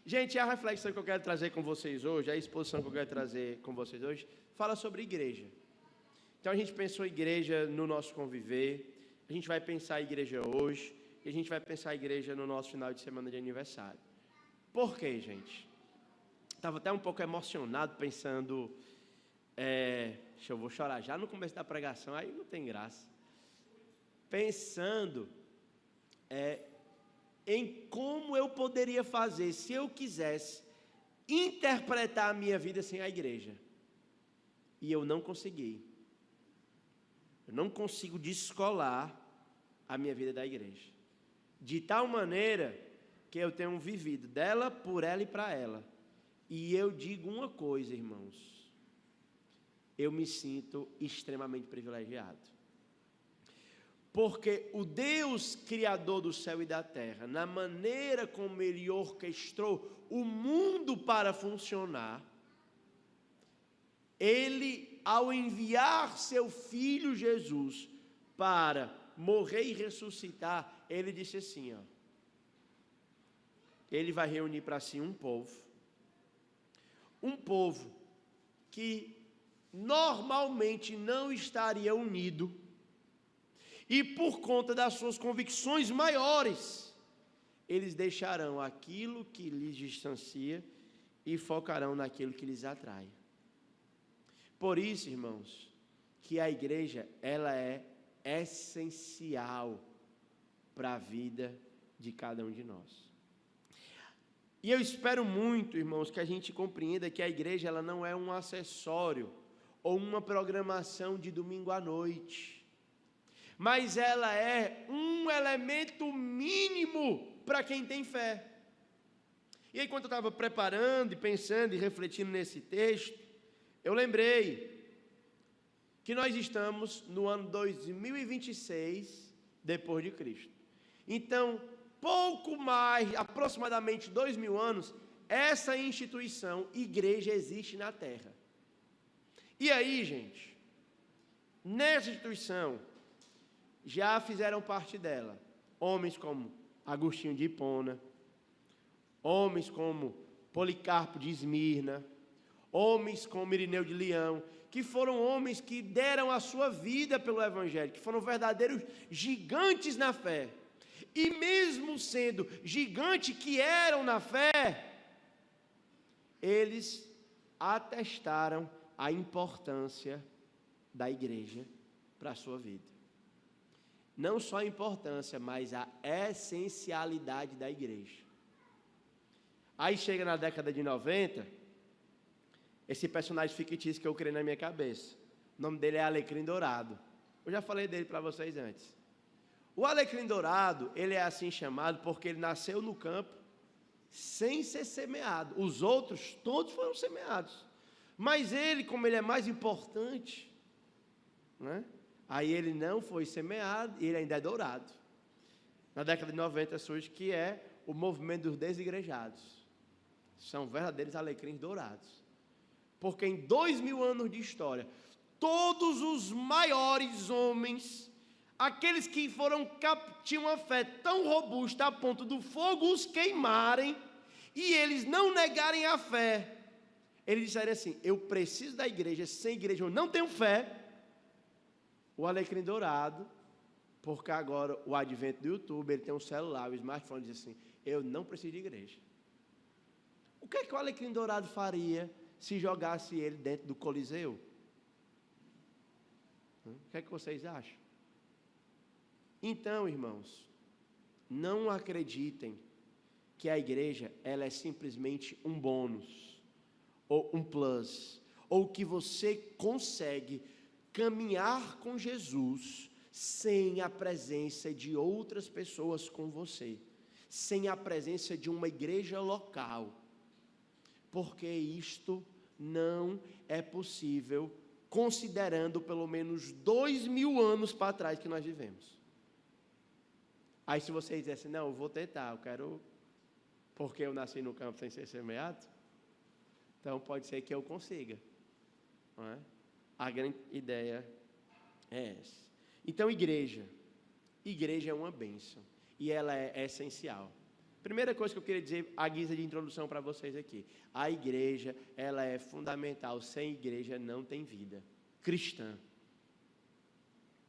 Gente, a reflexão que eu quero trazer com vocês hoje, a exposição que eu quero trazer com vocês hoje, fala sobre igreja. Então a gente pensou igreja no nosso conviver, a gente vai pensar a igreja hoje, e a gente vai pensar a igreja no nosso final de semana de aniversário. Por quê, gente? Estava até um pouco emocionado pensando, eu vou chorar já no começo da pregação, aí não tem graça. Pensando em como eu poderia fazer, se eu quisesse, interpretar a minha vida sem a igreja. E eu não consegui. Eu não consigo descolar a minha vida da igreja. De tal maneira que eu tenho vivido dela, por ela e para ela. E eu digo uma coisa, irmãos. Eu me sinto extremamente privilegiado. Porque o Deus Criador do céu e da terra, na maneira como Ele orquestrou o mundo para funcionar, Ele, ao enviar Seu Filho Jesus para morrer e ressuscitar, Ele disse assim, Ele vai reunir para si um povo que normalmente não estaria unido, e por conta das suas convicções maiores, eles deixarão aquilo que lhes distancia e focarão naquilo que lhes atrai. Por isso, irmãos, que a igreja, ela é essencial para a vida de cada um de nós. E eu espero muito, irmãos, que a gente compreenda que a igreja, ela não é um acessório ou uma programação de domingo à noite, mas ela é um elemento mínimo para quem tem fé. E aí, quando eu estava preparando e pensando e refletindo nesse texto, eu lembrei que nós estamos no ano 2026 depois de Cristo. Então, pouco mais, aproximadamente 2000 anos, essa instituição, igreja, existe na Terra. E aí, gente, nessa instituição, já fizeram parte dela homens como Agostinho de Hipona, homens como Policarpo de Esmirna, homens como Irineu de Leão, que foram homens que deram a sua vida pelo Evangelho, que foram verdadeiros gigantes na fé. E mesmo sendo gigantes que eram na fé, eles atestaram a importância da igreja para a sua vida. Não só a importância, mas a essencialidade da igreja. Aí chega na década de 90, esse personagem fictício que eu criei na minha cabeça. O nome dele é Alecrim Dourado. Eu já falei dele para vocês antes. O Alecrim Dourado, ele é assim chamado porque ele nasceu no campo sem ser semeado. Os outros, todos foram semeados. Mas ele, como ele é mais importante, né? Aí ele não foi semeado e ele ainda é dourado. Na década de 90 surge que é o movimento dos desigrejados. São verdadeiros alecrins dourados. Porque em 2000 anos de história, todos os maiores homens, aqueles que tinham uma fé tão robusta a ponto do fogo os queimarem, e eles não negarem a fé, eles disseram assim: eu preciso da igreja, sem igreja eu não tenho fé. O Alecrim Dourado, porque agora o advento do YouTube, ele tem um celular, o smartphone, diz assim: eu não preciso de igreja. O que é que o Alecrim Dourado faria se jogasse ele dentro do Coliseu? O que é que vocês acham? Então, irmãos, não acreditem que a igreja, ela é simplesmente um bônus, ou um plus, ou que você consegue caminhar com Jesus sem a presença de outras pessoas com você, sem a presença de uma igreja local, porque isto não é possível, considerando pelo menos 2000 anos para trás que nós vivemos. Aí se você dizer assim: não, eu vou tentar, eu quero, porque eu nasci no campo sem ser semeado, então pode ser que eu consiga, não é? A grande ideia é essa. Então, igreja é uma bênção, e ela é essencial Primeira coisa que eu queria dizer, a guisa de introdução para vocês aqui. A igreja, ela é fundamental. Sem igreja não tem vida cristã.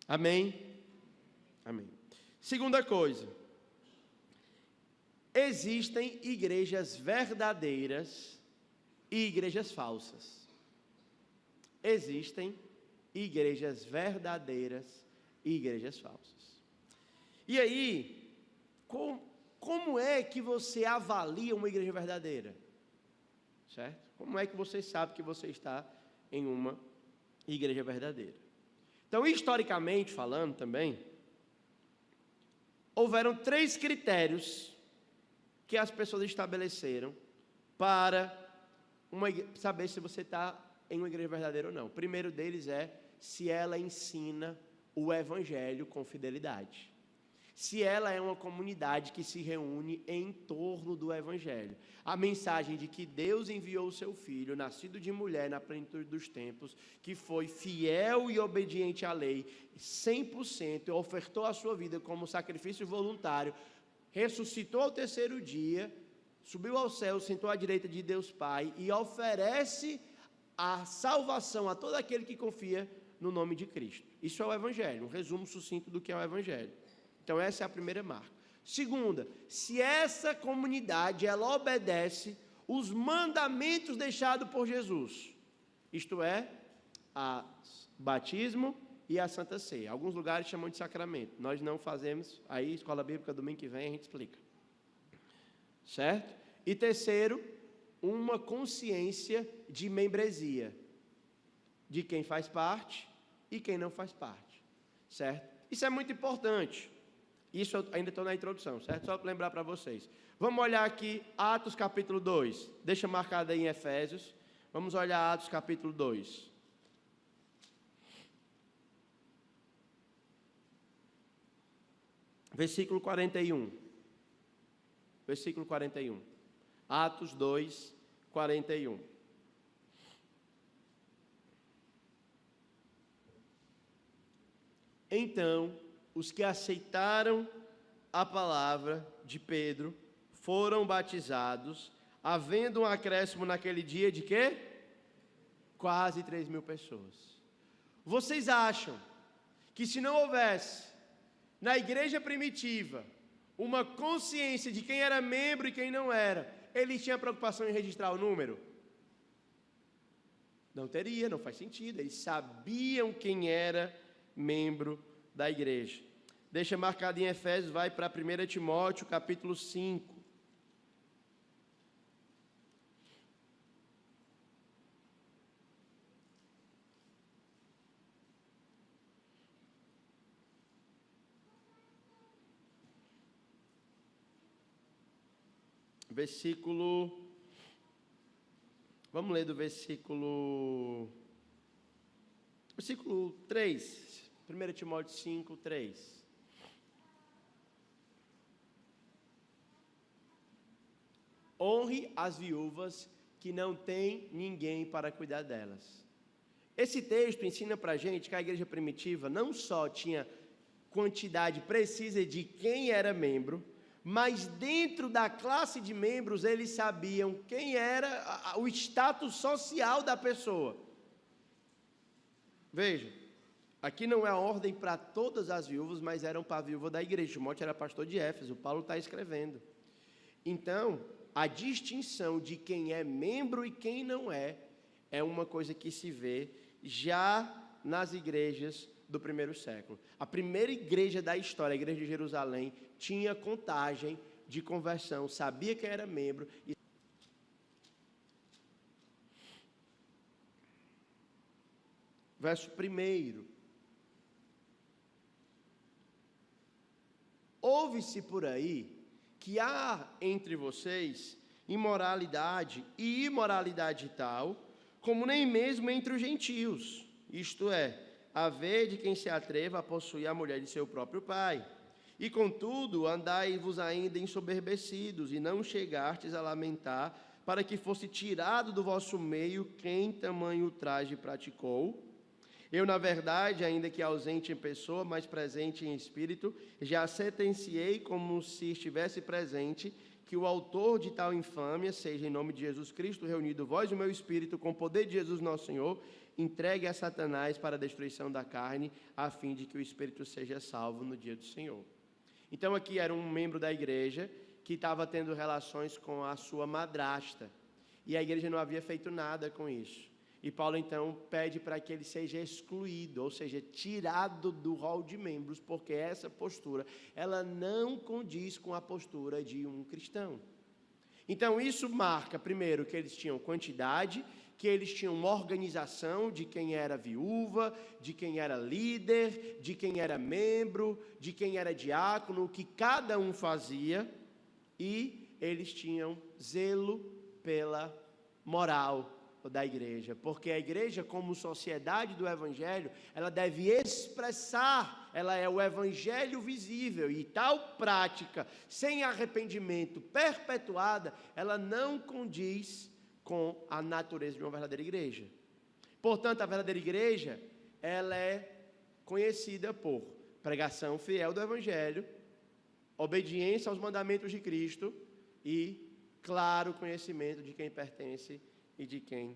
Amém? Amém. Segunda coisa. Existem igrejas verdadeiras e igrejas falsas. Existem igrejas verdadeiras e igrejas falsas. E aí, como é que você avalia uma igreja verdadeira? Certo? Como é que você sabe que você está em uma igreja verdadeira? Então, historicamente falando também, houveram 3 critérios que as pessoas estabeleceram para saber se você está em uma igreja verdadeira ou não. O primeiro deles é se ela ensina o evangelho com fidelidade. Se ela é uma comunidade que se reúne em torno do evangelho. A mensagem de que Deus enviou o seu filho, nascido de mulher na plenitude dos tempos, que foi fiel e obediente à lei, 100%, ofertou a sua vida como sacrifício voluntário, ressuscitou ao 3º dia, subiu ao céu, sentou à direita de Deus Pai e oferece a salvação a todo aquele que confia no nome de Cristo. Isso é o evangelho, um resumo sucinto do que é o evangelho. Então essa é a primeira marca. Segunda, se essa comunidade ela obedece os mandamentos deixados por Jesus, isto é, o batismo e a Santa Ceia. Alguns lugares chamam de sacramento. Nós não fazemos, aí escola bíblica domingo que vem a gente explica. Certo? E terceiro, uma consciência de membresia, de quem faz parte e quem não faz parte. Certo? Isso é muito importante. Isso eu ainda estou na introdução, certo? Só para lembrar para vocês. Vamos olhar aqui Atos capítulo 2. Deixa marcado aí em Efésios. Vamos olhar Atos capítulo 2. Versículo 41. Versículo 41. Atos 2, 41. Então, os que aceitaram a palavra de Pedro foram batizados, havendo um acréscimo naquele dia de quê? Quase 3.000 pessoas. Vocês acham que se não houvesse na igreja primitiva uma consciência de quem era membro e quem não era, ele tinha preocupação em registrar o número? Não teria, não faz sentido. Eles sabiam quem era membro da igreja. Deixa marcado em Efésios, vai para 1 Timóteo, capítulo 5. Vamos ler do versículo 3. 1 Timóteo 5, 3. Honre as viúvas que não têm ninguém para cuidar delas. Esse texto ensina para a gente que a igreja primitiva não só tinha quantidade precisa de quem era membro, mas dentro da classe de membros eles sabiam quem era o status social da pessoa. Veja. Aqui não é a ordem para todas as viúvas, mas eram para a viúva da igreja. Timóteo era pastor de Éfeso, Paulo está escrevendo. Então, a distinção de quem é membro e quem não é uma coisa que se vê já nas igrejas do 1º século. A primeira igreja da história, a igreja de Jerusalém, tinha contagem de conversão, sabia quem era membro. Verso 1. Ouve-se por aí que há entre vocês imoralidade e imoralidade tal, como nem mesmo entre os gentios, isto é, haver de quem se atreva a possuir a mulher de seu próprio pai. E contudo, andai-vos ainda ensoberbecidos, e não chegastes a lamentar, para que fosse tirado do vosso meio quem tamanho ultraje praticou. Eu, na verdade, ainda que ausente em pessoa, mas presente em espírito, já sentenciei como se estivesse presente, que o autor de tal infâmia, seja em nome de Jesus Cristo, reunido vós e o meu espírito, com o poder de Jesus nosso Senhor, entregue a Satanás para a destruição da carne, a fim de que o espírito seja salvo no dia do Senhor. Então aqui era um membro da igreja que estava tendo relações com a sua madrasta, e a igreja não havia feito nada com isso. E Paulo então pede para que ele seja excluído, ou seja, tirado do rol de membros, porque essa postura, ela não condiz com a postura de um cristão. Então isso marca, primeiro, que eles tinham quantidade, que eles tinham uma organização de quem era viúva, de quem era líder, de quem era membro, de quem era diácono, o que cada um fazia, e eles tinham zelo pela moral da igreja, porque a igreja, como sociedade do evangelho, ela deve expressar, ela é o evangelho visível, e tal prática, sem arrependimento, perpetuada, ela não condiz com a natureza de uma verdadeira igreja. Portanto, a verdadeira igreja, ela é conhecida por pregação fiel do evangelho, obediência aos mandamentos de Cristo e claro conhecimento de quem pertence e de quem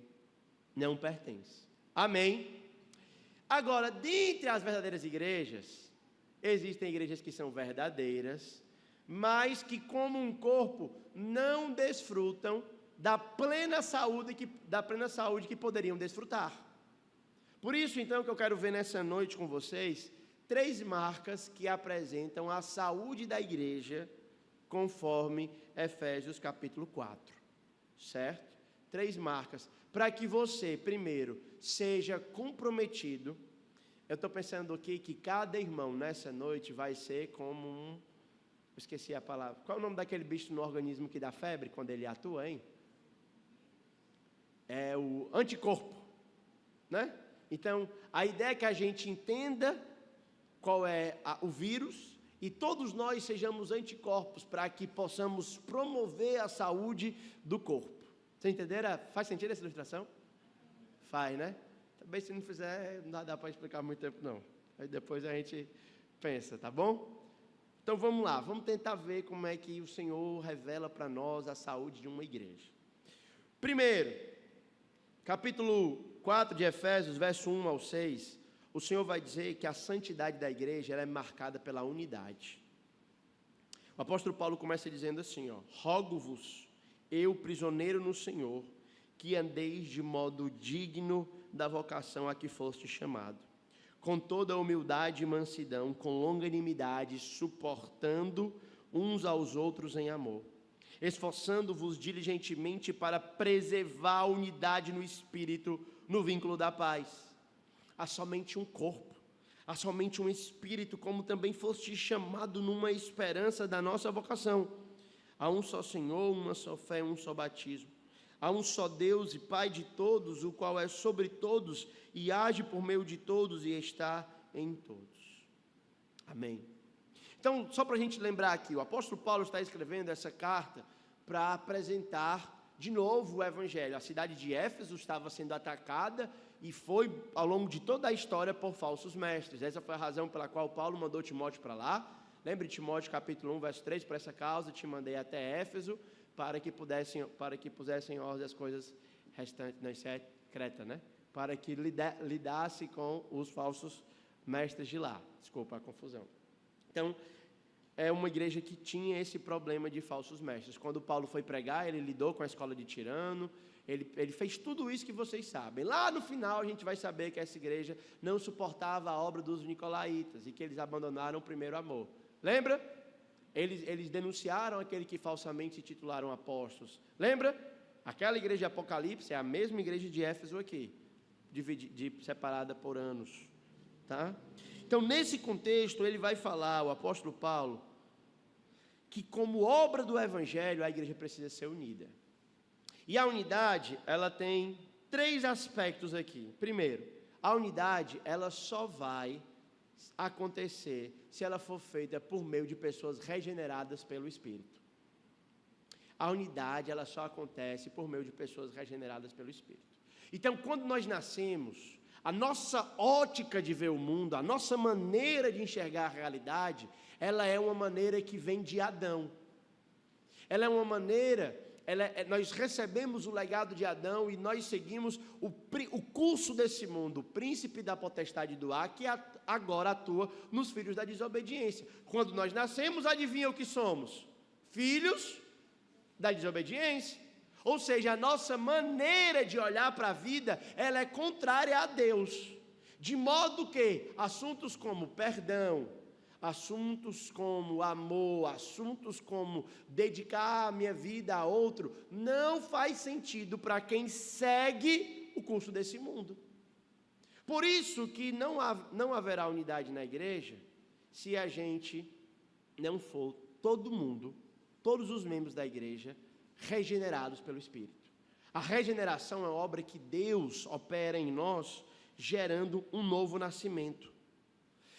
não pertence. Amém? Agora, dentre as verdadeiras igrejas, existem igrejas que são verdadeiras, mas que como um corpo não desfrutam da plena saúde que poderiam desfrutar. Por isso, então, que eu quero ver nessa noite com vocês 3 marcas que apresentam a saúde da igreja, conforme Efésios capítulo 4, certo? 3 marcas, para que você, primeiro, seja comprometido. Eu estou pensando aqui que cada irmão nessa noite vai ser como um... Esqueci a palavra. Qual é o nome daquele bicho no organismo que dá febre quando ele atua, hein? É o anticorpo, né? Então, a ideia é que a gente entenda qual é o vírus e todos nós sejamos anticorpos para que possamos promover a saúde do corpo. Vocês entenderam? Faz sentido essa ilustração? Faz, né? Também se não fizer, não dá para explicar muito tempo não. Aí depois a gente pensa, tá bom? Então vamos lá, vamos tentar ver como é que o Senhor revela para nós a saúde de uma igreja. Primeiro, capítulo 4 de Efésios, verso 1 ao 6, o Senhor vai dizer que a santidade da igreja ela é marcada pela unidade. O apóstolo Paulo começa dizendo assim, rogo-vos, eu, prisioneiro no Senhor, que andeis de modo digno da vocação a que foste chamado, com toda humildade e mansidão, com longanimidade, suportando uns aos outros em amor, esforçando-vos diligentemente para preservar a unidade no Espírito, no vínculo da paz. Há somente um corpo, há somente um Espírito, como também foste chamado numa esperança da nossa vocação. Há um só Senhor, uma só fé, um só batismo. Há um só Deus e Pai de todos, o qual é sobre todos e age por meio de todos e está em todos. Amém. Então, só para a gente lembrar aqui, o apóstolo Paulo está escrevendo essa carta para apresentar de novo o Evangelho. A cidade de Éfeso estava sendo atacada e foi ao longo de toda a história por falsos mestres. Essa foi a razão pela qual Paulo mandou Timóteo para lá. Lembre de Timóteo capítulo 1, verso 3, por essa causa te mandei até Éfeso, para que pusessem em ordem as coisas restantes, não, isso é Creta, né? Para que lidasse com os falsos mestres de lá. Desculpa a confusão. Então, é uma igreja que tinha esse problema de falsos mestres. Quando Paulo foi pregar, ele lidou com a escola de Tirano, ele fez tudo isso que vocês sabem. Lá no final a gente vai saber que essa igreja não suportava a obra dos nicolaítas e que eles abandonaram o primeiro amor. Lembra? Eles denunciaram aquele que falsamente se titularam apóstolos. Lembra? Aquela igreja de Apocalipse é a mesma igreja de Éfeso aqui, separada por anos. Tá? Então, nesse contexto, ele vai falar, o apóstolo Paulo, que como obra do Evangelho, a igreja precisa ser unida. E a unidade, ela tem 3 aspectos aqui. Primeiro, a unidade, ela só vai acontecer se ela for feita por meio de pessoas regeneradas pelo Espírito. A unidade, ela só acontece por meio de pessoas regeneradas pelo Espírito. Então, quando nós nascemos, a nossa ótica de ver o mundo, a nossa maneira de enxergar a realidade, ela é uma maneira que vem de Adão. Ela é uma maneira, nós recebemos o legado de Adão e nós seguimos o curso desse mundo, o príncipe da potestade do ar, que agora atua nos filhos da desobediência. Quando nós nascemos, adivinha o que somos? Filhos da desobediência. Ou seja, a nossa maneira de olhar para a vida, ela é contrária a Deus. De modo que assuntos como perdão, assuntos como amor, assuntos como dedicar a minha vida a outro, não faz sentido para quem segue o curso desse mundo. Por isso que não haverá unidade na igreja, se a gente não for todo mundo, todos os membros da igreja, regenerados pelo Espírito. A regeneração é uma obra que Deus opera em nós, gerando um novo nascimento.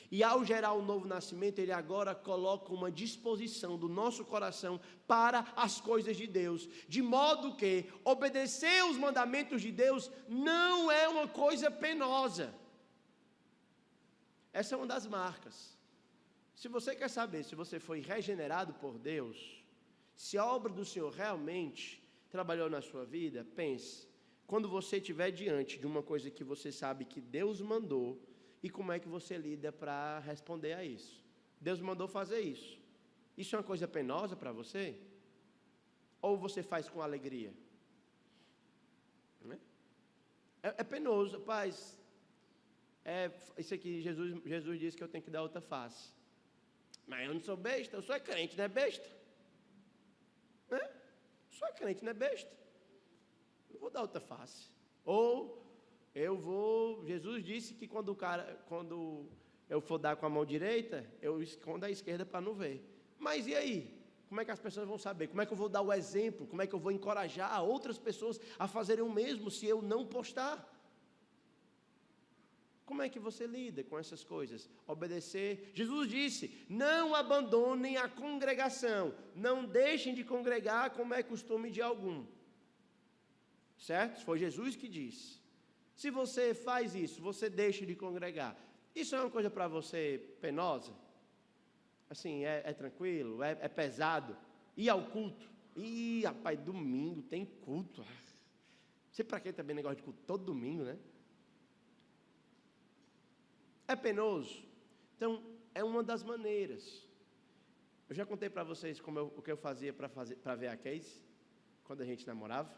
E ao gerar um novo nascimento, Ele agora coloca uma disposição do nosso coração para as coisas de Deus. De modo que obedecer os mandamentos de Deus não é uma coisa penosa. Essa é uma das marcas. Se você quer saber se você foi regenerado por Deus, se a obra do Senhor realmente trabalhou na sua vida, pense. Quando você estiver diante de uma coisa que você sabe que Deus mandou, e como é que você lida para responder a isso? Deus mandou fazer isso. Isso é uma coisa penosa para você? Ou você faz com alegria? É penoso, rapaz. Isso aqui, Jesus disse que eu tenho que dar outra face. Mas eu não sou besta, eu sou crente, não é besta? Sou crente, não é besta? Não vou dar outra face. Ou Jesus disse que quando eu for dar com a mão direita, eu escondo a esquerda para não ver. Mas e aí? Como é que as pessoas vão saber? Como é que eu vou dar o exemplo? Como é que eu vou encorajar outras pessoas a fazerem o mesmo se eu não postar? Como é que você lida com essas coisas? Obedecer. Jesus disse, não abandonem a congregação. Não deixem de congregar como é costume de algum. Certo? Foi Jesus que disse. Se você faz isso, você deixa de congregar. Isso é uma coisa para você penosa? Assim, é tranquilo? É pesado? Ir ao culto? Ih, rapaz, domingo tem culto. Não sei para que também negócio de culto todo domingo, né? É penoso? Então, é uma das maneiras. Eu já contei para vocês o que eu fazia para ver a Case, quando a gente namorava?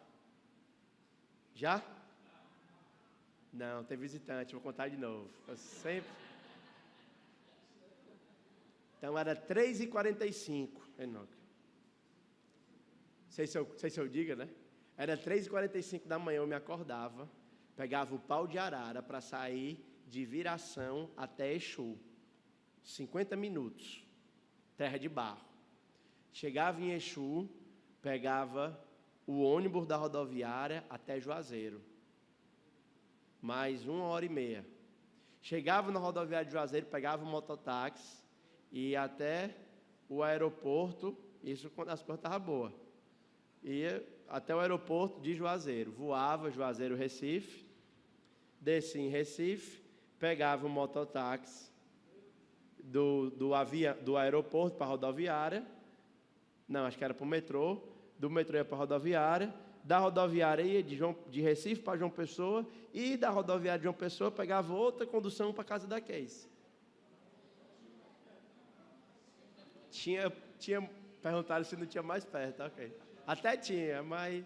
Já? Não, tem visitante, vou contar de novo. Eu sempre... Então era 3h45, Enoque. Sei se eu diga, né? Era 3h45 da manhã, eu me acordava, pegava o pau de arara para sair de Viração até Exu. 50 minutos, terra de barro. Chegava em Exu, pegava o ônibus da rodoviária até Juazeiro. Mais 1h30. Chegava na rodoviária de Juazeiro, pegava o mototáxi e ia até o aeroporto, isso quando as coisas estavam boas. Ia até o aeroporto de Juazeiro, voava Juazeiro, Recife, descia em Recife, pegava o mototáxi do aeroporto para a rodoviária, não, acho que era para o metrô, do metrô ia para a rodoviária, da rodoviária ia de Recife para João Pessoa, e da rodoviária de João Pessoa pegava outra condução para a casa da Case. Tinha perguntaram se não tinha mais perto, ok. Até tinha, mas...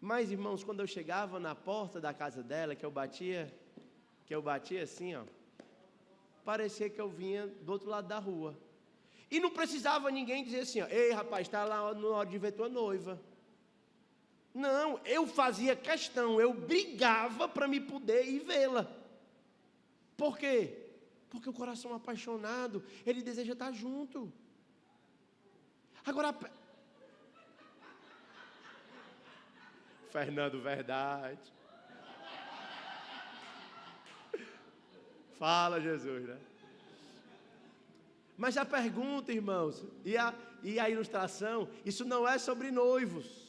Mas, irmãos, quando eu chegava na porta da casa dela, que eu batia assim, ó, parecia que eu vinha do outro lado da rua. E não precisava ninguém dizer assim, ó, ei, rapaz, está lá na hora de ver tua noiva. Não, eu fazia questão, eu brigava para me poder ir vê-la. Por quê? Porque o coração apaixonado, ele deseja estar junto. Agora... Fernando, verdade. Fala, Jesus, né? Mas a pergunta, irmãos, e a ilustração, isso não é sobre noivos.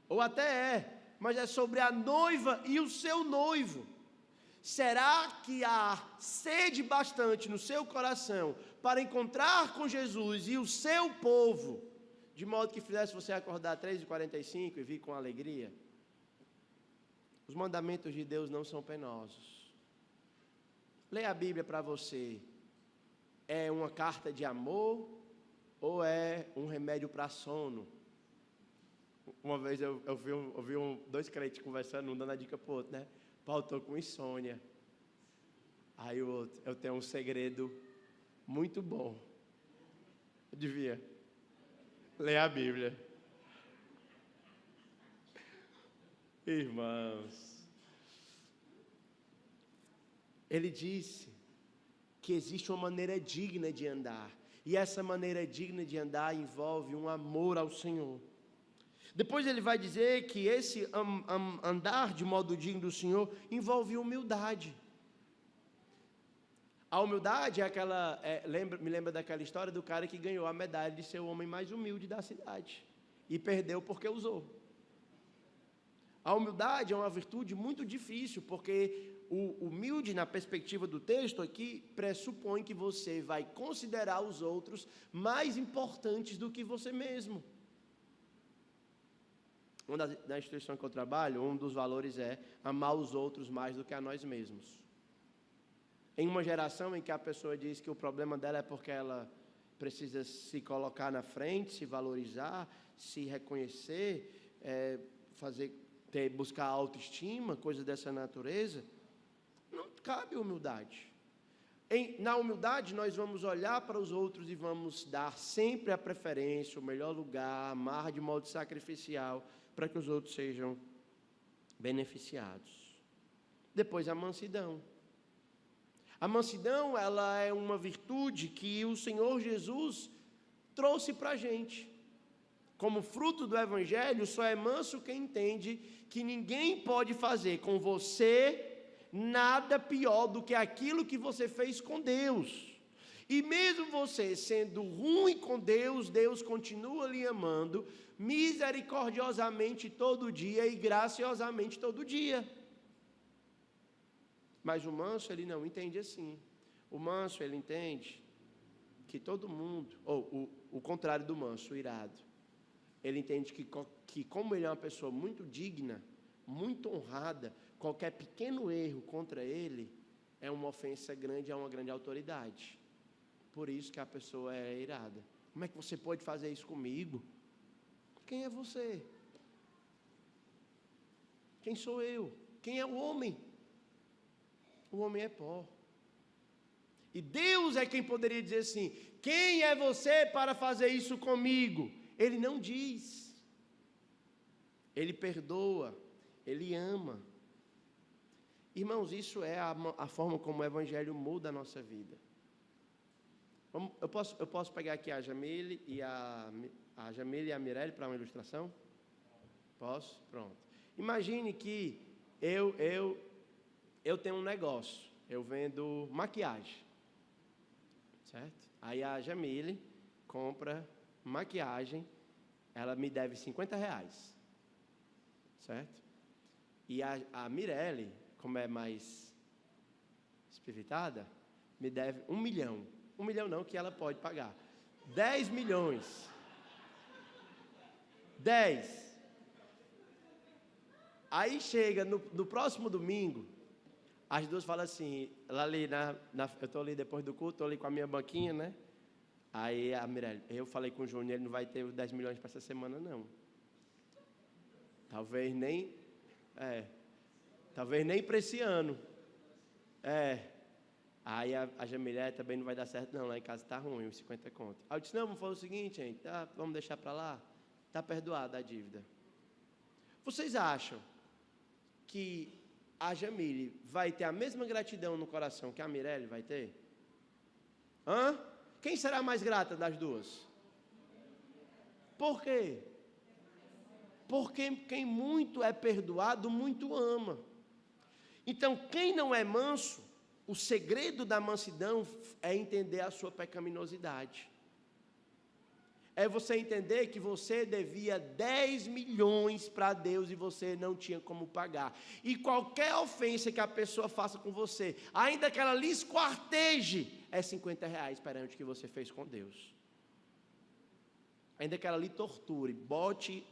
Ou até é, mas é sobre a noiva e o seu noivo. Será que há sede bastante no seu coração para encontrar com Jesus e o seu povo, de modo que fizesse você acordar 3h45 e vir com alegria? Os mandamentos de Deus não são penosos. Leia a Bíblia para você. É uma carta de amor ou é um remédio para sono? Uma vez eu vi dois crentes conversando, um dando a dica para o outro, né? Paulo, estou com insônia. Aí o outro, eu tenho um segredo muito bom. Devia ler a Bíblia. Irmãos, ele disse que existe uma maneira digna de andar. E essa maneira digna de andar envolve um amor ao Senhor. Depois ele vai dizer que esse andar de modo digno do Senhor envolve humildade. A humildade é aquela, me lembra daquela história do cara que ganhou a medalha de ser o homem mais humilde da cidade. E perdeu porque usou. A humildade é uma virtude muito difícil, porque o humilde, na perspectiva do texto aqui, pressupõe que você vai considerar os outros mais importantes do que você mesmo. Na instituição que eu trabalho, um dos valores é amar os outros mais do que a nós mesmos. Em uma geração em que a pessoa diz que o problema dela é porque ela precisa se colocar na frente, se valorizar, se reconhecer, buscar autoestima, coisas dessa natureza, não cabe humildade. Na humildade nós vamos olhar para os outros e vamos dar sempre a preferência, o melhor lugar, amar de modo sacrificial, para que os outros sejam beneficiados. Depois a mansidão. A mansidão, ela é uma virtude que o Senhor Jesus trouxe para a gente. Como fruto do Evangelho, só é manso quem entende que ninguém pode fazer com você nada pior do que aquilo que você fez com Deus. E mesmo você sendo ruim com Deus, Deus continua lhe amando misericordiosamente todo dia e graciosamente todo dia. Mas o manso, ele não entende assim. O manso, ele entende que todo mundo, ou o contrário do manso, o irado, ele entende que como ele é uma pessoa muito digna, muito honrada, qualquer pequeno erro contra ele é uma ofensa grande a uma grande autoridade. Por isso que a pessoa é irada. Como é que você pode fazer isso comigo? Quem é você? Quem sou eu? Quem é o homem? O homem é pó. E Deus é quem poderia dizer assim: quem é você para fazer isso comigo? Ele não diz. Ele perdoa. Ele ama. Irmãos, isso é a forma como o Evangelho muda a nossa vida. Eu posso pegar aqui a Jamile e a Mirelle para uma ilustração? Posso? Pronto. Imagine que eu tenho um negócio. Eu vendo maquiagem. Certo? Aí a Jamile compra maquiagem. Ela me deve R$50. Certo? E a Mirelle, como é mais espiritada, me deve 1 milhão. 1 milhão não, que ela pode pagar. 10 milhões. 10. Aí chega no próximo domingo, as duas falam assim, lá ali eu estou ali depois do culto, estou ali com a minha banquinha, né? Aí a Mirelle, eu falei com o Júnior, ele não vai ter os 10 milhões para essa semana, não. Talvez nem para esse ano. Aí a Jamilé também não vai dar certo não, lá em casa está ruim, os 50 conto. Aí eu disse, não, vamos fazer o seguinte, gente, vamos deixar para lá, está perdoada a dívida. Vocês acham que a Jamile vai ter a mesma gratidão no coração que a Mirelle vai ter? Quem será mais grata das duas? Por quê? Porque quem muito é perdoado, muito ama. Então, quem não é manso, o segredo da mansidão é entender a sua pecaminosidade. é você entender que você devia 10 milhões para Deus e você não tinha como pagar. E qualquer ofensa que a pessoa faça com você, ainda que ela lhe esquarteje, é R$50 perante o que você fez com Deus. Ainda que ela lhe torture, bote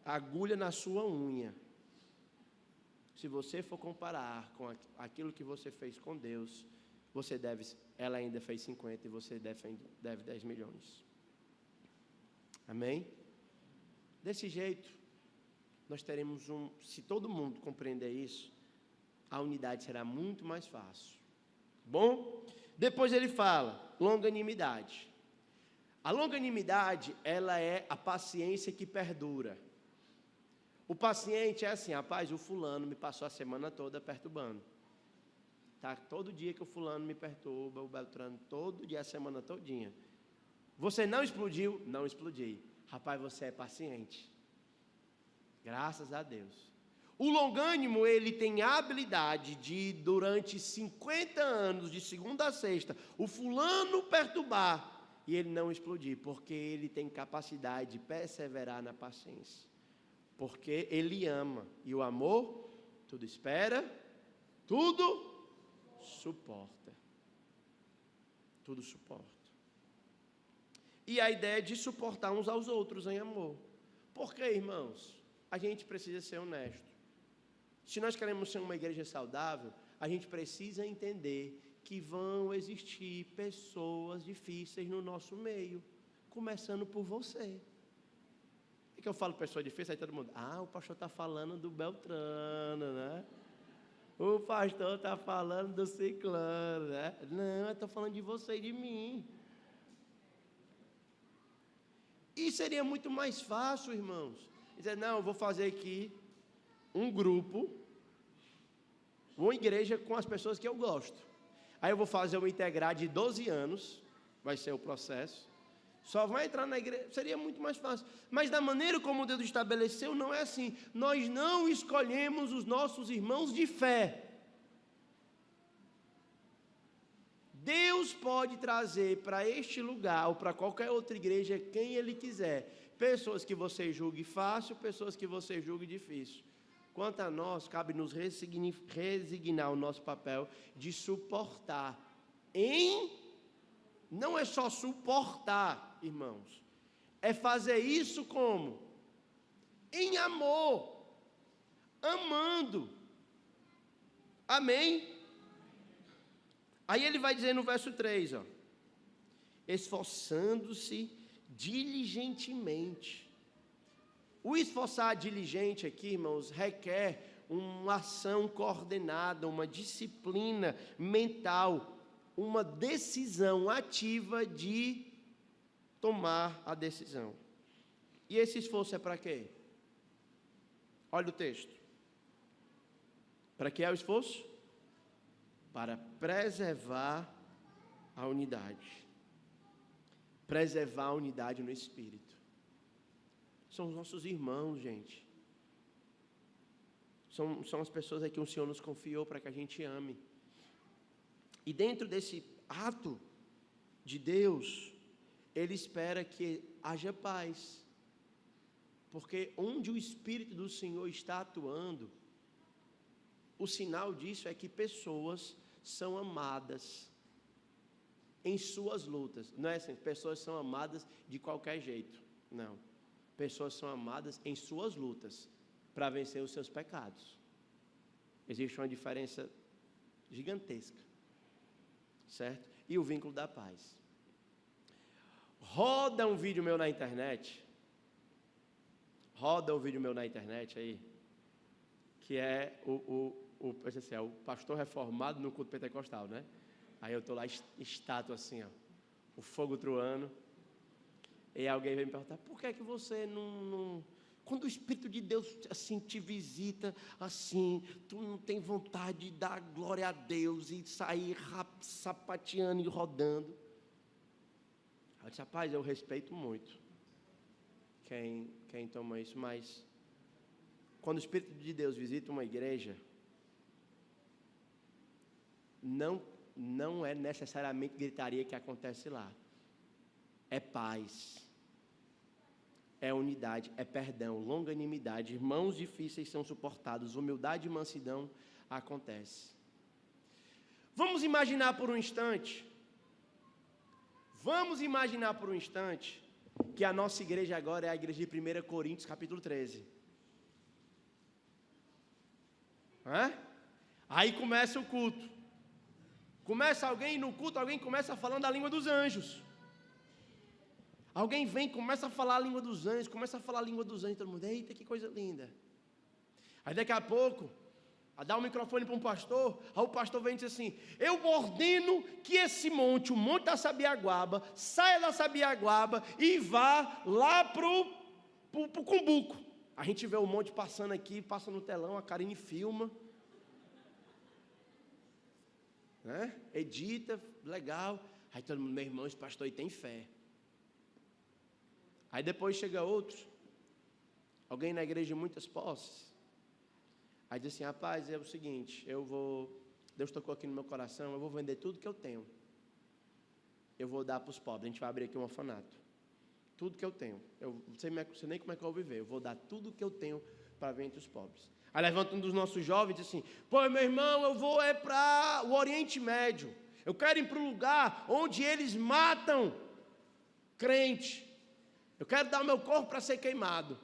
agulha na sua unha. Se você for comparar com aquilo que você fez com Deus, ela ainda fez 50 e você deve 10 milhões. Amém? Desse jeito, nós teremos se todo mundo compreender isso, a unidade será muito mais fácil. Bom? Depois ele fala, longanimidade. A longanimidade, ela é a paciência que perdura. O paciente é assim, rapaz, o fulano me passou a semana toda perturbando. Tá? Todo dia que o fulano me perturba, o Beltrano, todo dia, a semana todinha. Você não explodiu? Não explodi. Rapaz, você é paciente. Graças a Deus. O longânimo, ele tem a habilidade de, durante 50 anos, de segunda a sexta, o fulano perturbar e ele não explodir, porque ele tem capacidade de perseverar na paciência. Porque ele ama. E o amor, tudo espera, tudo suporta. Tudo suporta. E a ideia é de suportar uns aos outros em amor. Por quê, irmãos? A gente precisa ser honesto. Se nós queremos ser uma igreja saudável, a gente precisa entender que vão existir pessoas difíceis no nosso meio, começando por você. É que eu falo pessoa difícil, aí todo mundo, o pastor está falando do Beltrano, né? O pastor está falando do ciclano, né? Não, eu estou falando de você e de mim. E seria muito mais fácil, irmãos, dizer, não, eu vou fazer aqui um grupo, uma igreja com as pessoas que eu gosto. Aí eu vou fazer uma integrar de 12 anos, vai ser o processo, só vai entrar na igreja, seria muito mais fácil. Mas da maneira como Deus estabeleceu, não é assim. Nós não escolhemos os nossos irmãos de fé. Deus pode trazer para este lugar, ou para qualquer outra igreja, quem Ele quiser. Pessoas que você julgue fácil, pessoas que você julgue difícil. Quanto a nós, cabe nos resignar o nosso papel de suportar. Não é só suportar, irmãos. É fazer isso como? Em amor. Amando. Amém? Aí ele vai dizer no verso 3, esforçando-se diligentemente. O esforçar diligente aqui, irmãos, requer uma ação coordenada, uma disciplina mental, uma decisão ativa de tomar a decisão. E esse esforço é para quê? Olha o texto. Para que é o esforço? Para preservar a unidade. Preservar a unidade no Espírito. São os nossos irmãos, gente. São as pessoas a que o Senhor nos confiou para que a gente ame. E dentro desse ato de Deus, Ele espera que haja paz. Porque onde o Espírito do Senhor está atuando, o sinal disso é que pessoas são amadas em suas lutas. Não é assim, pessoas são amadas de qualquer jeito. Não. Pessoas são amadas em suas lutas para vencer os seus pecados. Existe uma diferença gigantesca. Certo? E o vínculo da paz. Roda um vídeo meu na internet. Aí. Que é o pastor reformado no culto pentecostal, né? Aí eu estou lá, estátua assim, o fogo truando. E alguém vem me perguntar, por que é que você não... Quando o Espírito de Deus assim te visita, assim, tu não tem vontade de dar glória a Deus e sair sapateando e rodando? Eu disse, rapaz, eu respeito muito quem toma isso, mas quando o Espírito de Deus visita uma igreja, não é necessariamente gritaria que acontece lá. É paz. é unidade, é perdão, longanimidade. Irmãos difíceis são suportados, humildade e mansidão acontece. Vamos imaginar por um instante que a nossa igreja agora é a igreja de 1 Coríntios, capítulo 13. Aí começa o culto. Começa alguém no culto, alguém começa falando a língua dos anjos. Alguém vem, começa a falar a língua dos anjos, todo mundo, eita, que coisa linda. Aí daqui a pouco, dá o microfone para um pastor, aí o pastor vem e diz assim, eu ordeno que esse monte, o monte da Sabiaguaba, saia da Sabiaguaba e vá lá pro Cumbuco. A gente vê o monte passando aqui, passa no telão, a Karine filma, né? Edita, legal. Aí todo mundo, meu irmão, esse pastor aí tem fé. Aí depois chega outro, alguém na igreja de muitas posses, aí diz assim, rapaz, é o seguinte, Deus tocou aqui no meu coração, eu vou vender tudo que eu tenho, eu vou dar para os pobres, a gente vai abrir aqui um orfanato, tudo que eu tenho, eu não sei nem como é que eu vou viver, eu vou dar tudo que eu tenho para ver entre os pobres. Aí levanta um dos nossos jovens e diz assim, pô, meu irmão, eu vou para o Oriente Médio, eu quero ir para um lugar onde eles matam crente, eu quero dar o meu corpo para ser queimado.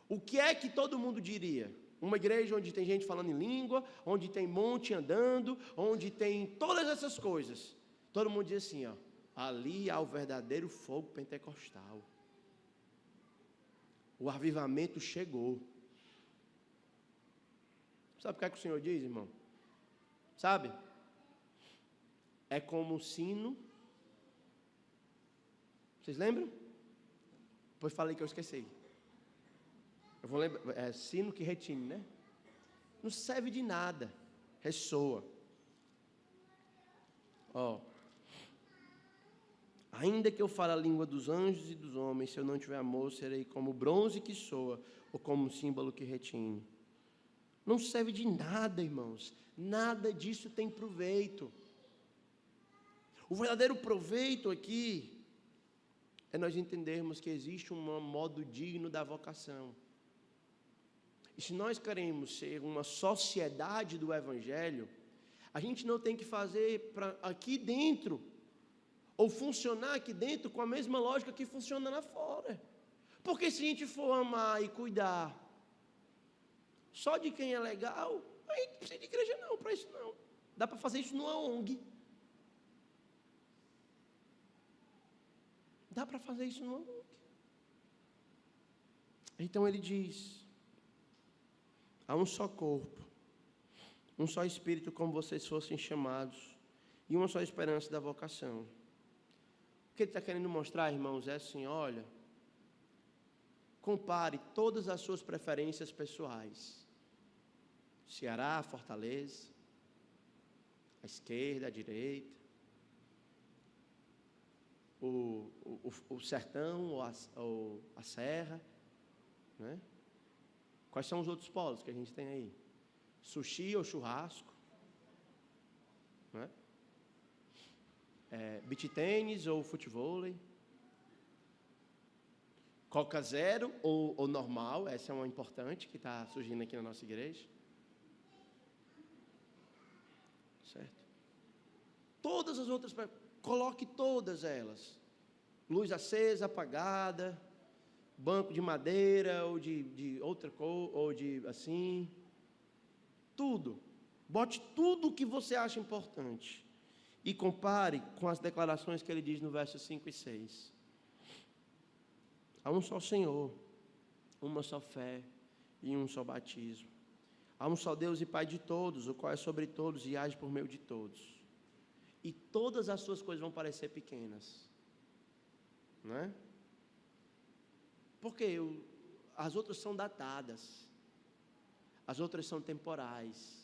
O que é que todo mundo diria? Uma igreja onde tem gente falando em língua, onde tem monte andando, onde tem todas essas coisas. Todo mundo diz assim, ali há o verdadeiro fogo pentecostal. O avivamento chegou. Sabe o que é que o Senhor diz, irmão? Sabe? É como um sino. Vocês lembram? Depois falei que eu esqueci. Eu vou lembrar, sino que retine, né? Não serve de nada, ressoa. Ainda que eu fale a língua dos anjos e dos homens, se eu não tiver amor, serei como bronze que soa, ou como símbolo que retine. Não serve de nada, irmãos. Nada disso tem proveito. O verdadeiro proveito aqui é nós entendermos que existe um modo digno da vocação. E se nós queremos ser uma sociedade do Evangelho, a gente não tem que fazer aqui dentro, ou funcionar aqui dentro com a mesma lógica que funciona lá fora. Porque se a gente for amar e cuidar só de quem é legal, aí não precisa de igreja não, para isso não. Dá para fazer isso numa ONG. Dá para fazer isso numa ONG. Então ele diz, há um só corpo, um só Espírito como vocês fossem chamados, e uma só esperança da vocação. O que ele está querendo mostrar, irmãos, é assim, olha, compare todas as suas preferências pessoais. Ceará, Fortaleza, a esquerda, a direita, o sertão ou a serra, né? Quais são os outros polos que a gente tem aí? Sushi ou churrasco, né? Beach tênis ou futevôlei, Coca Zero ou normal, essa é uma importante que está surgindo aqui na nossa igreja. Certo? Todas as outras, coloque todas elas. Luz acesa, apagada, banco de madeira ou de outra cor, ou de assim. Tudo. Bote tudo o que você acha importante. E compare com as declarações que ele diz no versos 5 e 6. Há um só Senhor, uma só fé e um só batismo. Há um só Deus e Pai de todos, o qual é sobre todos e age por meio de todos. E todas as suas coisas vão parecer pequenas, não é? Porque as outras são datadas, as outras são temporais,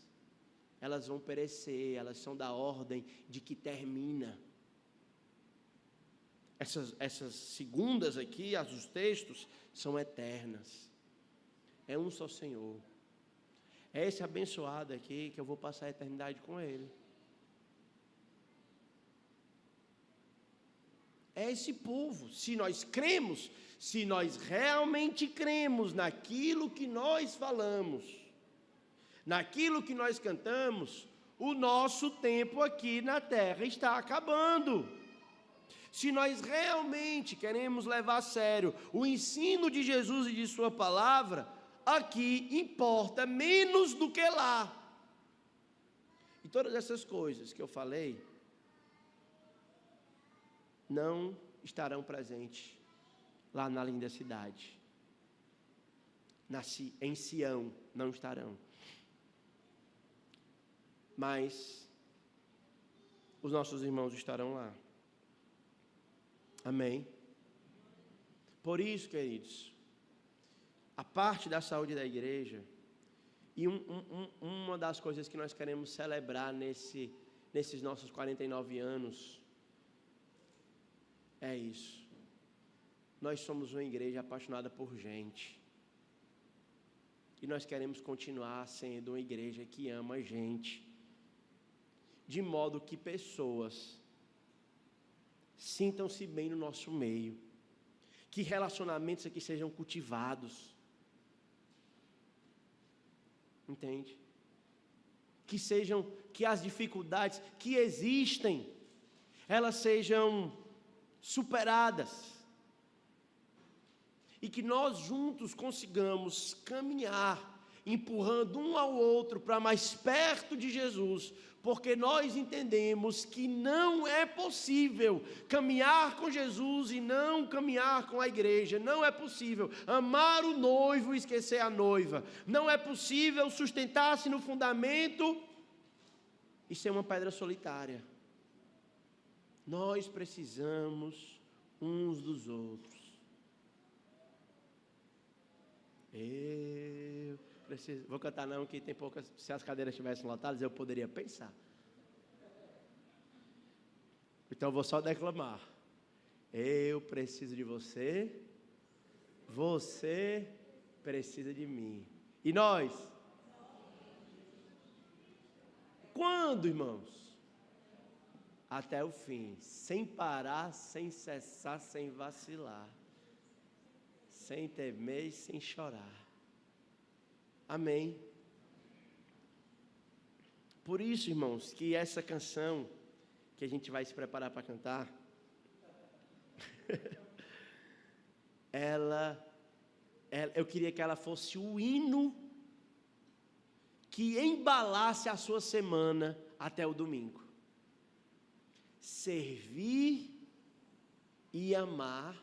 elas vão perecer, elas são da ordem de que termina. Essas segundas aqui, os textos, são eternas. É um só Senhor. É esse abençoado aqui que eu vou passar a eternidade com Ele. é esse povo. Se nós cremos, se nós realmente cremos naquilo que nós falamos, naquilo que nós cantamos, o nosso tempo aqui na terra está acabando. Se nós realmente queremos levar a sério o ensino de Jesus e de sua palavra, aqui importa menos do que lá. E todas essas coisas que eu falei não estarão presentes lá na linda cidade. Em Sião não estarão. Mas os nossos irmãos estarão lá. Amém? Por isso, queridos, a parte da saúde da igreja, e uma das coisas que nós queremos celebrar nesses nossos 49 anos, é isso. Nós somos uma igreja apaixonada por gente. E nós queremos continuar sendo uma igreja que ama gente. De modo que pessoas sintam-se bem no nosso meio. Que relacionamentos aqui sejam cultivados. Entende? Que as dificuldades que existem, elas sejam superadas. E que nós juntos consigamos caminhar, empurrando um ao outro para mais perto de Jesus, porque nós entendemos que não é possível caminhar com Jesus e não caminhar com a igreja. Não é possível amar o noivo e esquecer a noiva. Não é possível sustentar-se no fundamento e ser uma pedra solitária. Nós precisamos uns dos outros. Eu preciso, vou cantar não, que tem poucas, se as cadeiras estivessem lotadas, eu poderia pensar. Então eu vou só declamar. Eu preciso de você, você precisa de mim. E nós? Quando, irmãos? Até o fim, sem parar, sem cessar, sem vacilar. Sem temer e sem chorar. Amém. Por isso, irmãos, que essa canção que a gente vai se preparar para cantar, eu queria que ela fosse o hino que embalasse a sua semana até o domingo. Servir e amar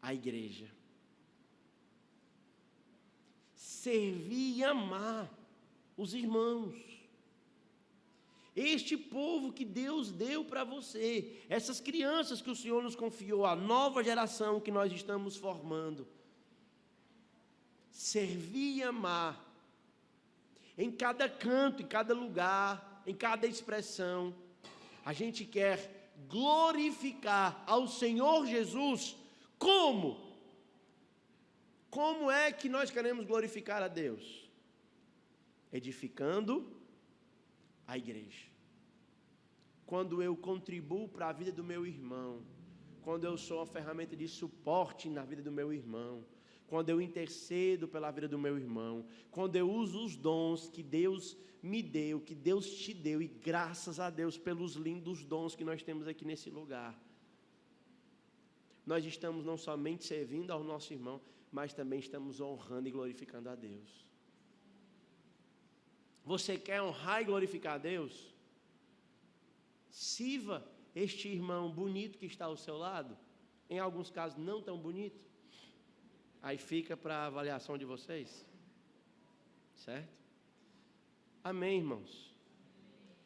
a igreja. Servir e amar os irmãos. Este povo que Deus deu para você, essas crianças que o Senhor nos confiou, a nova geração que nós estamos formando. Servir e amar. Em cada canto, em cada lugar, em cada expressão, a gente quer glorificar ao Senhor Jesus. Como? Como é que nós queremos glorificar a Deus? Edificando a igreja. Quando eu contribuo para a vida do meu irmão, quando eu sou uma ferramenta de suporte na vida do meu irmão, quando eu intercedo pela vida do meu irmão, quando eu uso os dons que Deus me deu, que Deus te deu, e graças a Deus pelos lindos dons que nós temos aqui nesse lugar. Nós estamos não somente servindo ao nosso irmão, mas também estamos honrando e glorificando a Deus. Você quer honrar e glorificar a Deus? Sirva este irmão bonito que está ao seu lado, em alguns casos não tão bonito. Aí fica para a avaliação de vocês. Certo? Amém, irmãos?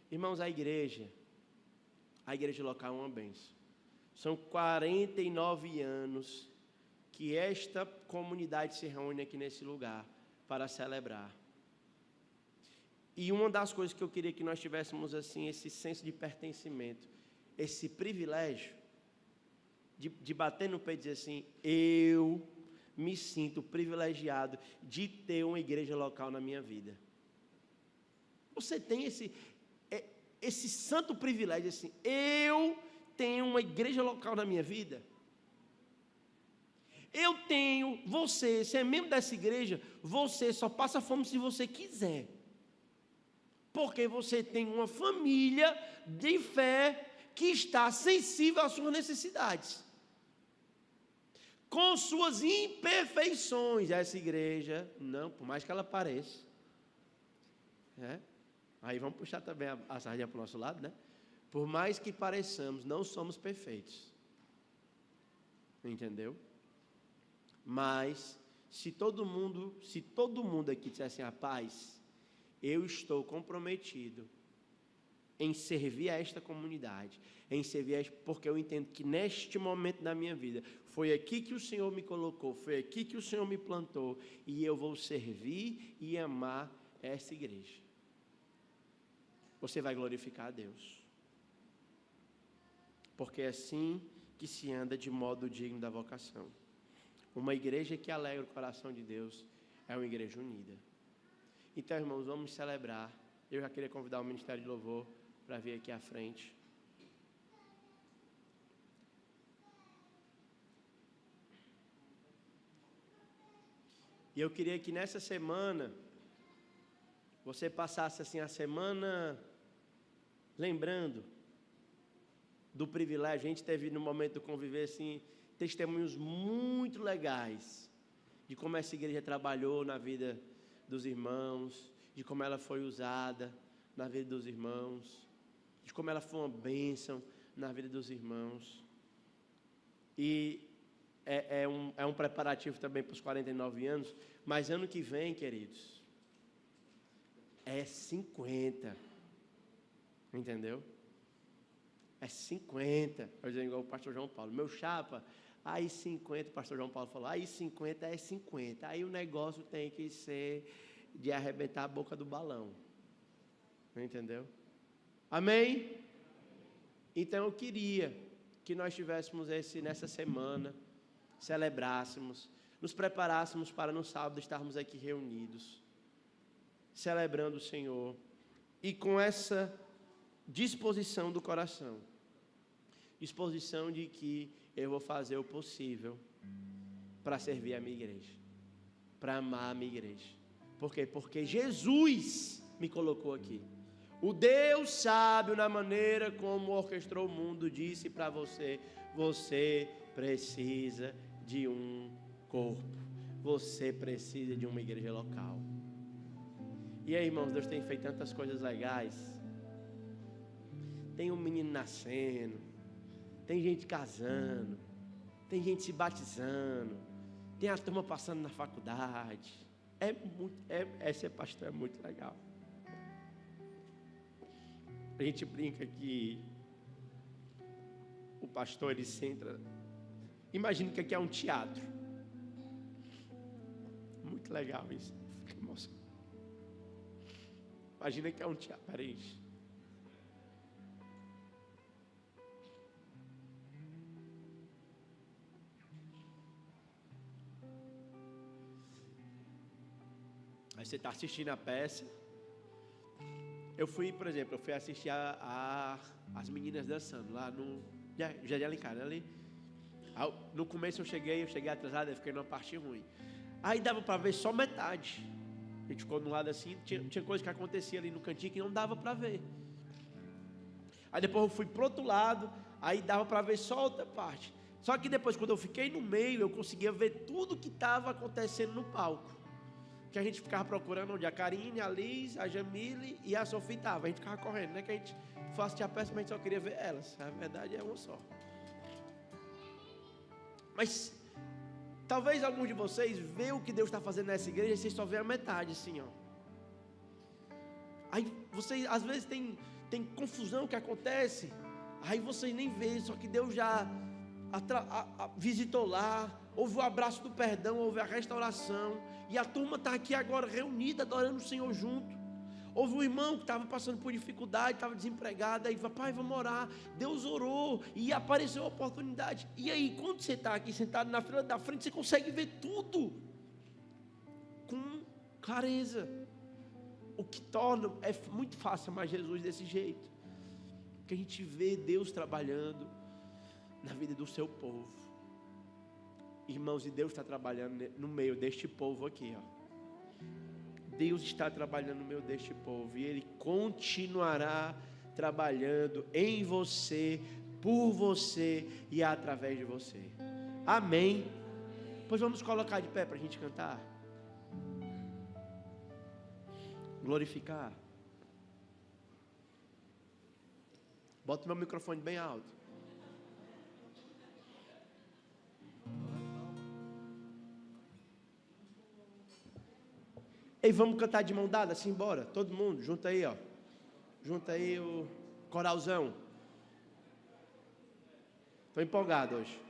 Irmãos, a igreja local é uma bênção. São 49 anos que esta comunidade se reúne aqui nesse lugar para celebrar. E uma das coisas que eu queria que nós tivéssemos assim, esse senso de pertencimento, esse privilégio de bater no peito e dizer assim, eu me sinto privilegiado de ter uma igreja local na minha vida. Você tem esse santo privilégio assim, eu tenho uma igreja local na minha vida. Eu tenho, você é membro dessa igreja, você só passa fome se você quiser. Porque você tem uma família de fé que está sensível às suas necessidades. Com suas imperfeições, essa igreja, não, por mais que ela pareça. Aí vamos puxar também a sardinha para o nosso lado, né? Por mais que pareçamos, não somos perfeitos. Entendeu? Mas, se todo mundo aqui dissesse assim, rapaz, eu estou comprometido em servir a esta comunidade, porque eu entendo que neste momento da minha vida, foi aqui que o Senhor me colocou, foi aqui que o Senhor me plantou, e eu vou servir e amar essa igreja. Você vai glorificar a Deus. Porque é assim que se anda de modo digno da vocação. Uma igreja que alegra o coração de Deus é uma igreja unida. Então, irmãos, vamos celebrar. Eu já queria convidar o Ministério de Louvor para vir aqui à frente. E eu queria que nessa semana, você passasse assim a semana lembrando do privilégio. A gente teve no momento do conviver assim, testemunhos muito legais de como essa igreja trabalhou na vida dos irmãos, de como ela foi usada na vida dos irmãos, de como ela foi uma bênção na vida dos irmãos. E é um preparativo também para os 49 anos, mas ano que vem, queridos, é 50, entendeu? É 50, eu digo igual o pastor João Paulo, meu chapa, aí 50, o pastor João Paulo falou, aí 50 é 50, aí o negócio tem que ser de arrebentar a boca do balão, entendeu? Amém? Então eu queria que nós tivéssemos nessa semana, celebrássemos, nos preparássemos para no sábado estarmos aqui reunidos, celebrando o Senhor, e com essa disposição do coração, disposição de que eu vou fazer o possível para servir a minha igreja, para amar a minha igreja. Por quê? Porque Jesus me colocou aqui. O Deus sábio, na maneira como orquestrou o mundo, disse para você: você precisa de um corpo, você precisa de uma igreja local. E aí, irmãos, Deus tem feito tantas coisas legais. Tem um menino nascendo, tem gente casando, tem gente se batizando, tem a turma passando na faculdade. Ser pastor é muito legal. A gente brinca que o pastor, ele senta, imagina que aqui é um teatro. Muito legal isso. Fica emocionado. Imagina que é um teatro. Peraí. Aí você está assistindo a peça. Eu fui, por exemplo, assistir as meninas dançando lá no Jardim Alencar, né, ali. No começo eu cheguei atrasado, eu fiquei numa parte ruim. Aí dava para ver só metade. A gente ficou no lado assim, tinha coisa que acontecia ali no cantinho que não dava para ver. Aí depois eu fui pro outro lado, aí dava para ver só outra parte. Só que depois, quando eu fiquei no meio, eu conseguia ver tudo que estava acontecendo no palco. Que a gente ficava procurando onde a Karine, a Liz, a Jamile e a Sofia estavam. A gente ficava correndo, né? Que a gente assistia a peça, mas a gente só queria ver elas. A verdade é uma só. Mas talvez alguns de vocês vejam o que Deus está fazendo nessa igreja e vocês só veem a metade, assim, ó. Aí vocês, às vezes, tem confusão que acontece, aí vocês nem veem, só que Deus já visitou lá, houve o abraço do perdão, houve a restauração, e a turma está aqui agora reunida, adorando o Senhor junto. Houve um irmão que estava passando por dificuldade, estava desempregado, aí falou: pai, vamos orar. Deus orou e apareceu a oportunidade. E aí, quando você está aqui sentado na fila da frente, você consegue ver tudo com clareza. O que torna muito fácil amar Jesus desse jeito, porque a gente vê Deus trabalhando, na vida do seu povo. Irmãos, e Deus está trabalhando no meio deste povo aqui, ó. Deus está trabalhando no meio deste povo, e Ele continuará trabalhando em você, por você e através de você. Amém? Pois vamos colocar de pé para a gente cantar. Glorificar. Bota o meu microfone bem alto. Ei, vamos cantar de mão dada, assim, bora. Todo mundo, junta aí, ó. Junta aí o coralzão. Estou empolgado hoje.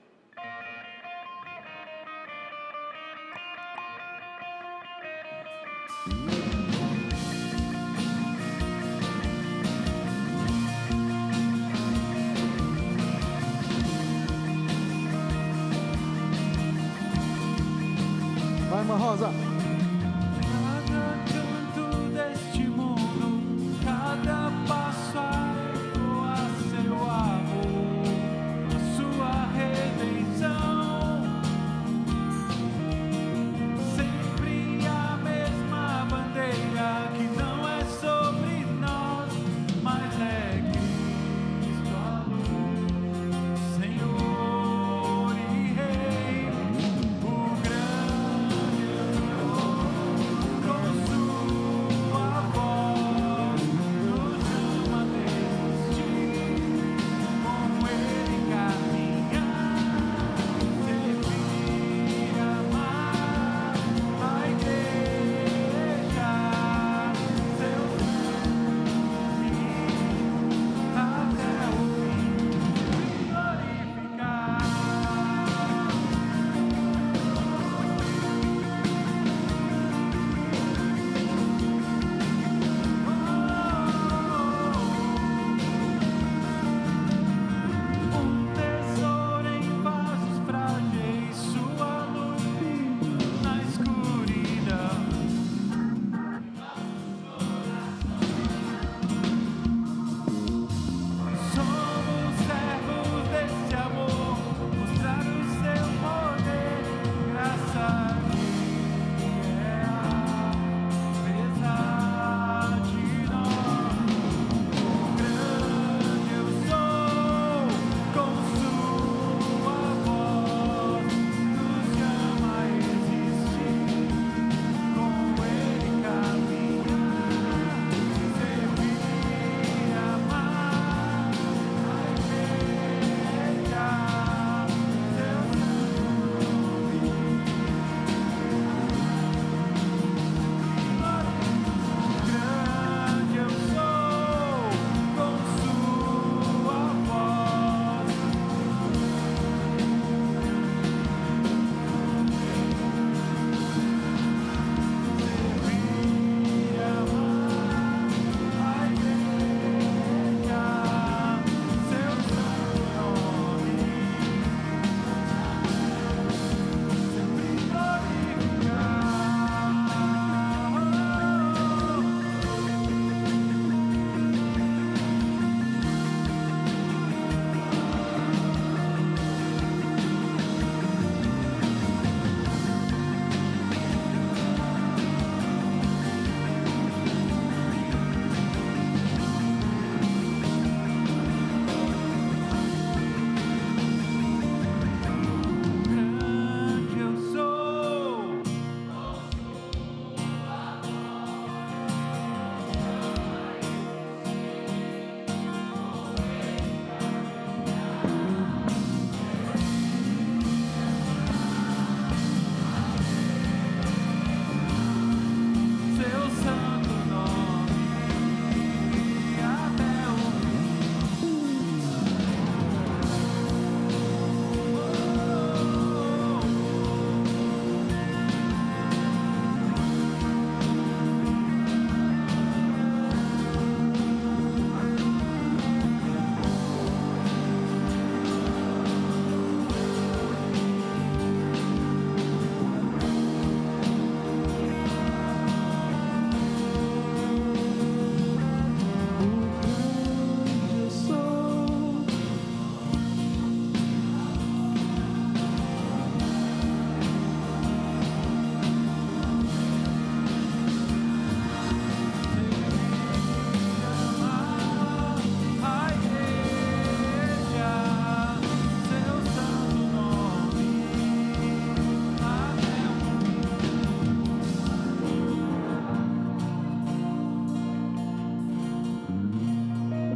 Vai, Irmã Rosa. Senhor e Rei, o grande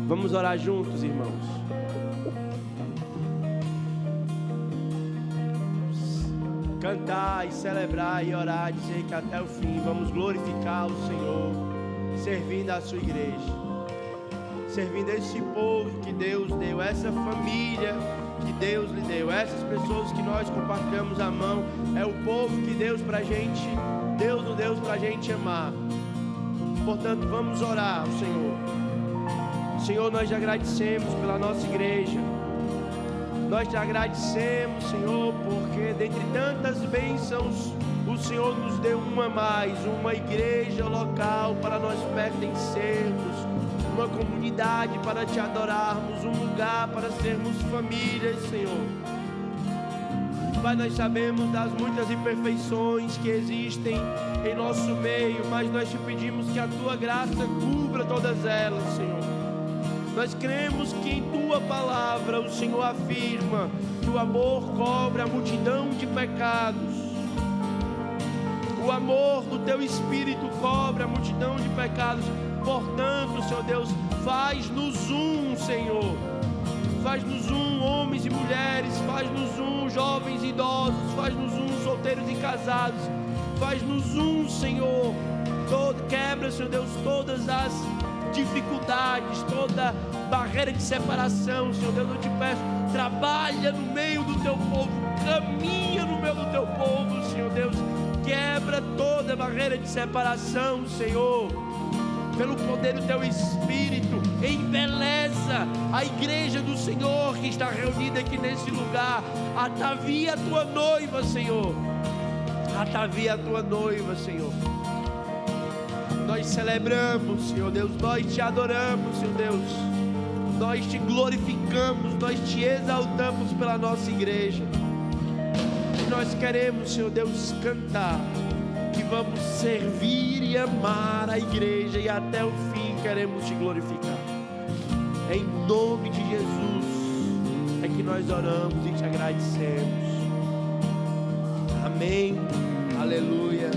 Vamos orar juntos, irmãos. Cantar e celebrar e orar, dizer que até o fim vamos glorificar o Senhor, servindo a sua igreja, servindo esse povo que Deus deu, essa família que Deus lhe deu, essas pessoas que nós compartilhamos a mão, é o povo que Deus nos deu pra gente amar. Portanto, vamos orar ao Senhor. Senhor, nós te agradecemos pela nossa igreja. Nós te agradecemos, Senhor, porque dentre tantas bênçãos, o Senhor nos deu uma mais, uma igreja local para nós pertencermos, uma comunidade para te adorarmos, um lugar para sermos famílias, Senhor. Pai, nós sabemos das muitas imperfeições que existem em nosso meio, mas nós te pedimos que a tua graça cubra todas elas, Senhor. Nós cremos que em tua palavra o Senhor afirma que o amor cobre a multidão de pecados. O amor do teu Espírito cobre a multidão de pecados. Portanto, Senhor Deus, faz-nos um, Senhor. Faz-nos um, homens e mulheres. Faz-nos um, jovens e idosos. Faz-nos um, solteiros e casados. Faz-nos um, Senhor. Quebra, Senhor Deus, todas as dificuldades, toda barreira de separação, Senhor Deus, eu te peço, trabalha no meio do teu povo, caminha no meio do teu povo, Senhor Deus, quebra toda barreira de separação, Senhor, pelo poder do teu Espírito, embeleza a igreja do Senhor que está reunida aqui nesse lugar, atavia a tua noiva, Senhor, atavia a tua noiva, Senhor. Nós celebramos, Senhor Deus, nós te adoramos, Senhor Deus, nós te glorificamos, nós te exaltamos pela nossa igreja. E nós queremos, Senhor Deus, cantar que vamos servir e amar a igreja e até o fim queremos te glorificar. Em nome de Jesus é que nós oramos e te agradecemos. Amém. Aleluia.